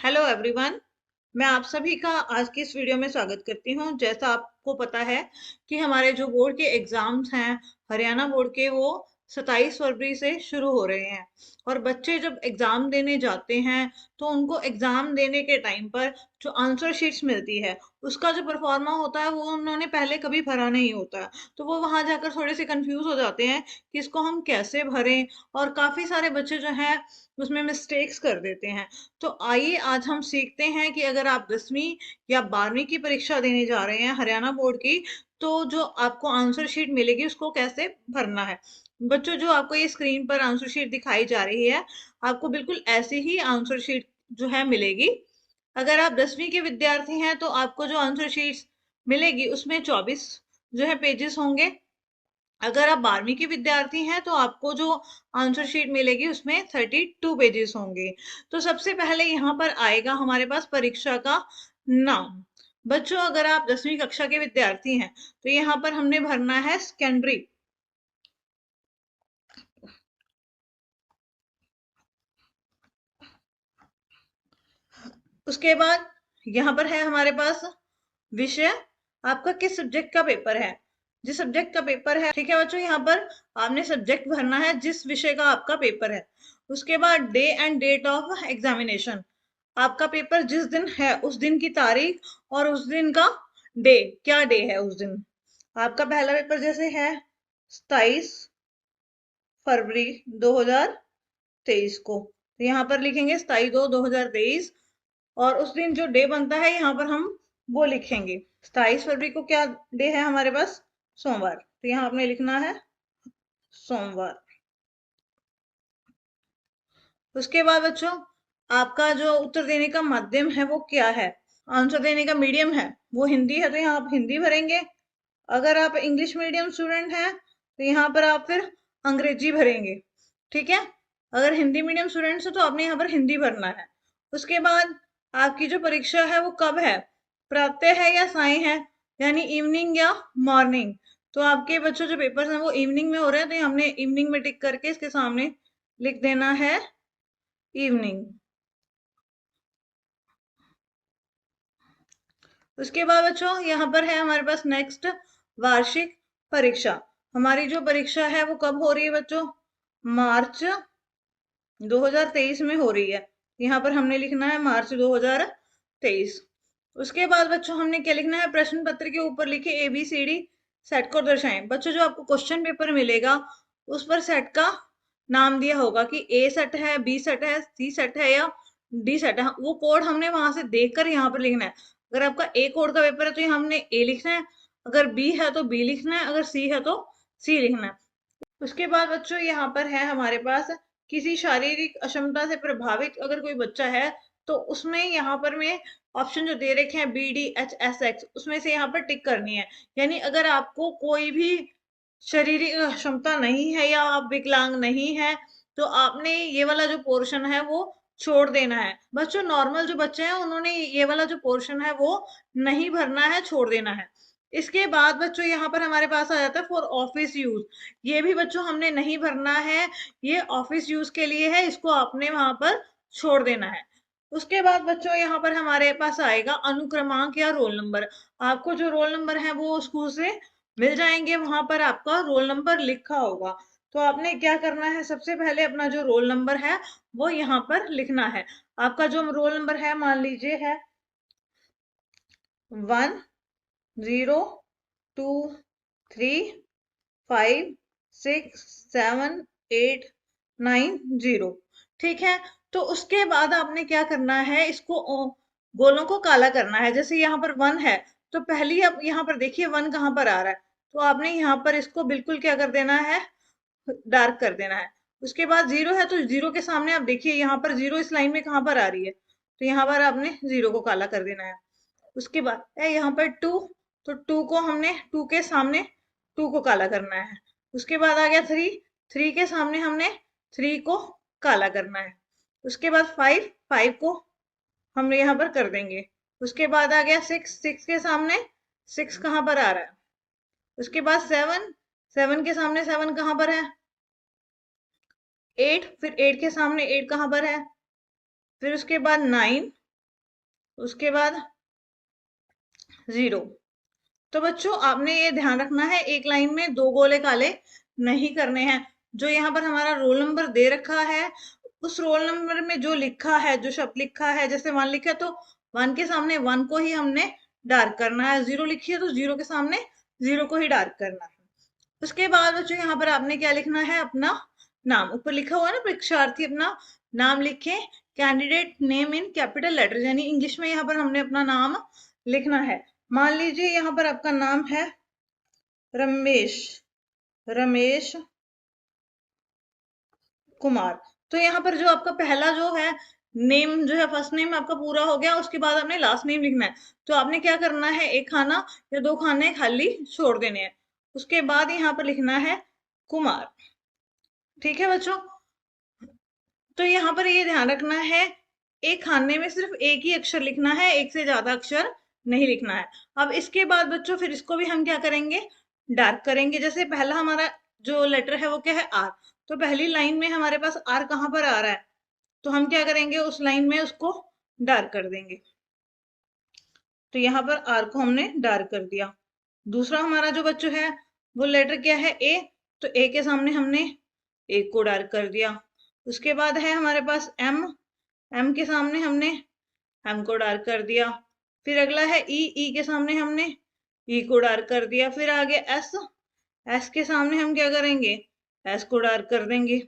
Hello everyone. मैं आप सभी का आज की इस वीडियो में स्वागत करती हूँ। जैसा आपको पता है कि हमारे जो बोर्ड के एग्जाम्स हैं हरियाणा बोर्ड के, वो 27 फरवरी से शुरू हो रहे हैं। और बच्चे जब एग्जाम देने जाते हैं तो उनको एग्जाम देने के टाइम पर जो आंसर शीट्स मिलती है उसका जो परफॉर्मा होता है वो उन्होंने पहले कभी भरा नहीं होता है। तो वो वहां जाकर थोड़े से कंफ्यूज हो जाते हैं कि इसको हम कैसे भरें, और काफी सारे बच्चे जो हैं उसमें मिस्टेक्स कर देते हैं। तो आइए आज हम सीखते हैं कि अगर आप 10वीं या 12वीं की परीक्षा देने जा रहे हैं हरियाणा बोर्ड की, तो जो आपको आंसर शीट मिलेगी उसको कैसे भरना है। बच्चों, जो आपको ये स्क्रीन पर आंसर शीट दिखाई जा रही है, आपको बिल्कुल ऐसी ही आंसर शीट जो है मिलेगी। अगर आप 10वीं के विद्यार्थी हैं तो आपको जो आंसर शीट मिलेगी उसमें 24 जो है पेजेस होंगे। अगर आप 12वीं के विद्यार्थी हैं तो आपको जो आंसर शीट मिलेगी उसमें 32 पेजेस होंगे। तो सबसे पहले यहाँ पर आएगा हमारे पास परीक्षा का नाम। बच्चों, अगर आप 10वीं कक्षा के विद्यार्थी हैं तो यहाँ पर हमने भरना है सेकेंडरी। उसके बाद यहाँ पर है हमारे पास विषय, आपका किस सब्जेक्ट का पेपर है। जिस सब्जेक्ट का पेपर है, ठीक है बच्चों, यहाँ पर आपने सब्जेक्ट भरना है जिस विषय का आपका पेपर है। उसके बाद day and date of examination, आपका पेपर जिस दिन है उस दिन की तारीख और उस दिन का डे, क्या डे है उस दिन। आपका पहला पेपर जैसे है 27 फरवरी 2023 को, तो यहाँ पर लिखेंगे 27/2/2023। और उस दिन जो डे बनता है यहाँ पर हम वो लिखेंगे। 27 फरवरी को क्या डे है हमारे पास? सोमवार। तो यहाँ आपने लिखना है सोमवार। उसके बाद बच्चों, आपका जो उत्तर देने का माध्यम है वो क्या है। आंसर देने का मीडियम है वो हिंदी है, तो यहाँ आप हिंदी भरेंगे। अगर आप इंग्लिश मीडियम स्टूडेंट हैं तो यहाँ पर आप फिर अंग्रेजी भरेंगे। ठीक है। अगर हिंदी मीडियम स्टूडेंट्स है तो आपने यहाँ पर हिंदी भरना है। उसके बाद आपकी जो परीक्षा है वो कब है, प्रातः है या साय है, यानी इवनिंग या मॉर्निंग। तो आपके बच्चों जो पेपर्स हैं वो इवनिंग में हो रहे हैं, तो हमने इवनिंग में टिक करके इसके सामने लिख देना है इवनिंग। उसके बाद बच्चों यहाँ पर है हमारे पास नेक्स्ट वार्षिक परीक्षा। हमारी जो परीक्षा है वो कब हो रही है बच्चों? मार्च 2023 में हो रही है। यहाँ पर हमने लिखना है मार्च 2023। उसके बाद बच्चों हमने क्या लिखना है, प्रश्न पत्र के ऊपर लिखे ABCD सेट को दर्शाएं। बच्चों, जो आपको क्वेश्चन पेपर मिलेगा उस पर सेट का नाम दिया होगा कि A सेट है, B सेट है, C सेट है या D सेट है। वो कोड हमने वहां से देखकर यहाँ पर लिखना है। अगर आपका A कोड का पेपर है तो हमने A लिखना है, अगर B है तो B लिखना है, अगर C है तो C लिखना है। उसके बाद बच्चों यहाँ पर है हमारे पास किसी शारीरिक अक्षमता से प्रभावित अगर कोई बच्चा है तो उसमें यहाँ पर में ऑप्शन जो दे रखे हैं BDHSX, उसमें से यहाँ पर टिक करनी है। यानी अगर आपको कोई भी शारीरिक क्षमता नहीं है या आप विकलांग नहीं है तो आपने ये वाला जो पोर्शन है वो छोड़ देना है। बच्चों, नॉर्मल जो बच्चे हैं उन्होंने ये वाला जो पोर्शन है वो नहीं भरना है, छोड़ देना है। इसके बाद बच्चों यहाँ पर हमारे पास आ जाता है फॉर ऑफिस यूज। ये भी बच्चों हमने नहीं भरना है, ये ऑफिस यूज के लिए है, इसको आपने वहां पर छोड़ देना है। उसके बाद बच्चों यहाँ पर हमारे पास आएगा अनुक्रमांक या रोल नंबर। आपको जो रोल नंबर है वो स्कूल से मिल जाएंगे, वहां पर आपका रोल नंबर लिखा होगा। तो आपने क्या करना है, सबसे पहले अपना जो रोल नंबर है वो यहाँ पर लिखना है। आपका जो रोल नंबर है मान लीजिए है 1 0 2 3 5 6 7 8 9 0। ठीक है। तो उसके बाद आपने क्या करना है, इसको गोलों को काला करना है। जैसे यहाँ पर 1 है तो पहली आप यहाँ पर देखिए 1 कहाँ पर आ रहा है, तो आपने यहाँ पर इसको बिल्कुल क्या कर देना है, डार्क कर देना है। उसके बाद 0 है तो 0 के सामने आप देखिए यहाँ पर 0 इस लाइन में कहाँ पर आ रही है, तो यहाँ पर आपने 0 को काला कर देना है। उसके बाद है यहाँ पर 2, तो 2 को हमने 2 के सामने 2 को काला करना है। उसके बाद आ गया 3, 3 के सामने हमने 3 को काला करना है। उसके बाद 5, 5 को हम यहाँ पर कर देंगे। उसके बाद आ गया 6, 6 के सामने 6 कहाँ पर आ रहा है। उसके बाद 7, 7 के सामने 7 कहाँ पर है, 8, फिर 8 के सामने 8 कहाँ पर है। फिर उसके बाद 9, उसके बाद 0। तो बच्चों आपने ये ध्यान रखना है, एक लाइन में 2 गोले काले नहीं करने हैं। जो यहाँ पर हमारा रोल नंबर दे रखा है, उस रोल नंबर में जो लिखा है, जो शब्द लिखा है, जैसे 1 लिखा है तो 1 के सामने 1 को ही हमने डार्क करना है, 0 लिखी है तो 0 के सामने 0 को ही डार्क करना है। उसके बाद बच्चों यहाँ पर आपने क्या लिखना है, अपना नाम। ऊपर लिखा हुआ है ना परीक्षार्थी अपना नाम लिखे, candidate name in capital letter, यानी इंग्लिश में यहाँ पर हमने अपना नाम लिखना है। मान लीजिए यहाँ पर आपका नाम है रमेश, रमेश कुमार। तो यहाँ पर जो आपका पहला जो है नेम जो है, फर्स्ट नेम आपका पूरा हो गया, उसके बाद आपने लास्ट नेम लिखना है। तो आपने क्या करना है, एक खाना या 2 खाने खाली छोड़ देने हैं। उसके बाद यहाँ पर लिखना है कुमार। ठीक है बच्चों, तो यहाँ पर ये ध्यान रखना है, एक खाने में सिर्फ एक ही अक्षर लिखना है, एक से ज्यादा अक्षर नहीं लिखना है। अब इसके बाद बच्चों फिर इसको भी हम क्या करेंगे, डार्क करेंगे। जैसे पहला हमारा जो लेटर है वो क्या है, आर। तो पहली लाइन में हमारे पास आर कहाँ पर आ रहा है, तो हम क्या करेंगे, उस लाइन में उसको डार्क कर देंगे। तो यहाँ पर आर को हमने डार्क कर दिया। दूसरा हमारा जो बच्चों है वो लेटर क्या है, ए। तो ए के सामने हमने ए को डार्क कर दिया। उसके बाद है हमारे पास एम, एम के सामने हमने एम को डार्क कर दिया। फिर अगला है ई, ई के सामने हमने ई को डार्क कर दिया। फिर आगे एस, एस के सामने हम क्या करेंगे, एस को डार्क कर देंगे।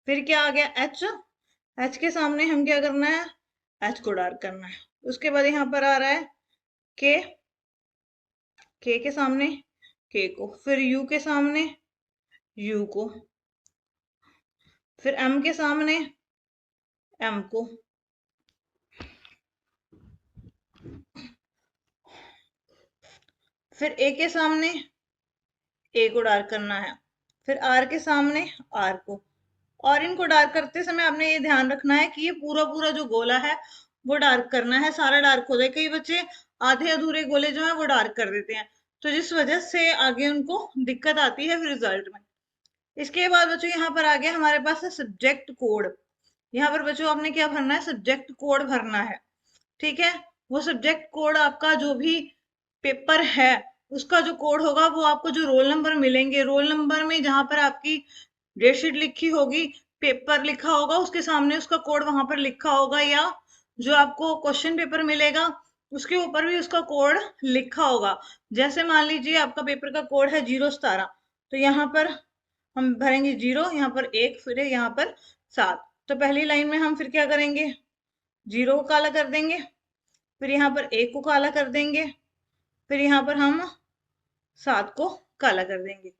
फिर क्या आ गया एच, एच के सामने हम क्या करना है, एच को डार्क करना है। उसके बाद यहाँ पर आ रहा है के, के के सामने के को, फिर यू के सामने यू को, फिर एम के सामने एम को, फिर ए के सामने ए को डार्क करना है, फिर आर के सामने आर को। और इनको डार्क करते समय आपने ये ध्यान रखना है कि ये पूरा पूरा जो गोला है वो डार्क करना है, सारा डार्क हो जाए। कई बच्चे आधे अधूरे गोले जो है वो डार्क कर देते हैं, तो जिस वजह से आगे उनको दिक्कत आती है फिर रिजल्ट में। इसके बाद बच्चों यहाँ पर आ गया हमारे पास है सब्जेक्ट कोड। यहाँ पर बच्चों आपने क्या भरना है, सब्जेक्ट कोड भरना है। ठीक है, वो सब्जेक्ट कोड आपका जो भी पेपर है उसका जो कोड होगा, वो आपको जो रोल नंबर मिलेंगे, रोल नंबर में जहां पर आपकी डेटशीट लिखी होगी, पेपर लिखा होगा, उसके सामने उसका कोड वहां पर लिखा होगा, या जो आपको क्वेश्चन पेपर मिलेगा उसके ऊपर भी उसका कोड लिखा होगा। जैसे मान लीजिए आपका पेपर का कोड है 017, तो यहाँ पर हम भरेंगे 0, यहाँ पर 1, फिर यहाँ पर 7। तो पहली लाइन में हम फिर क्या करेंगे, 0 को काला कर देंगे, फिर यहाँ पर 1 को काला कर देंगे, फिर यहाँ पर हम 7 को काला कर देंगे।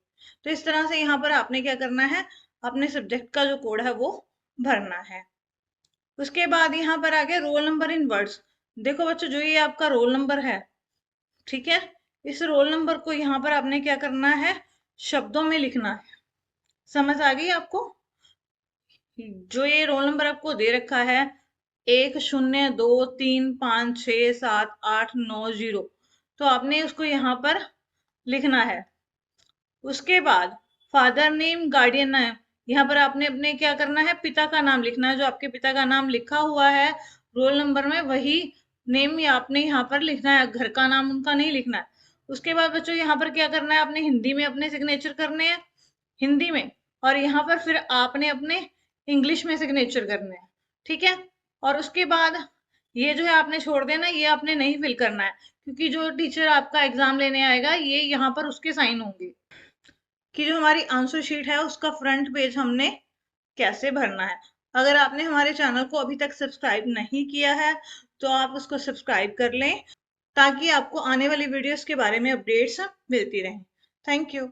तो इस तरह से यहाँ पर आपने क्या करना है, अपने सब्जेक्ट का जो कोड है वो भरना है। उसके बाद यहाँ पर आ गया रोल नंबर इन वर्ड्स। देखो बच्चों, जो ये आपका रोल नंबर है, ठीक है, इस रोल नंबर को यहाँ पर आपने क्या करना है, शब्दों में लिखना है। समझ आ गई आपको, जो ये रोल नंबर आपको दे रखा है 1 0 2 3 5 6 7 8 9 0, तो आपने उसको यहाँ पर लिखना है। उसके बाद फादर नेम, गार्डियन नेम, यहाँ पर आपने अपने क्या करना है, पिता का नाम लिखना है। जो आपके पिता का नाम लिखा हुआ है रोल नंबर में वही नेम या आपने यहाँ पर लिखना है, घर का नाम उनका नहीं लिखना है। उसके बाद बच्चों यहाँ पर क्या करना है, आपने हिंदी में अपने सिग्नेचर करने हैं, हिंदी में, और यहाँ पर फिर आपने अपने इंग्लिश में सिग्नेचर करने हैं। ठीक है, और उसके बाद ये जो है आपने छोड़ देना, ये आपने नहीं फिल करना है, क्योंकि जो टीचर आपका एग्जाम लेने आएगा ये यहाँ पर उसके साइन होंगे कि जो हमारी आंसर शीट है उसका फ्रंट पेज हमने कैसे भरना है। अगर आपने हमारे चैनल को अभी तक सब्सक्राइब नहीं किया है तो आप उसको सब्सक्राइब कर लें, ताकि आपको आने वाली वीडियोस के बारे में अपडेट्स मिलती रहें। Thank you.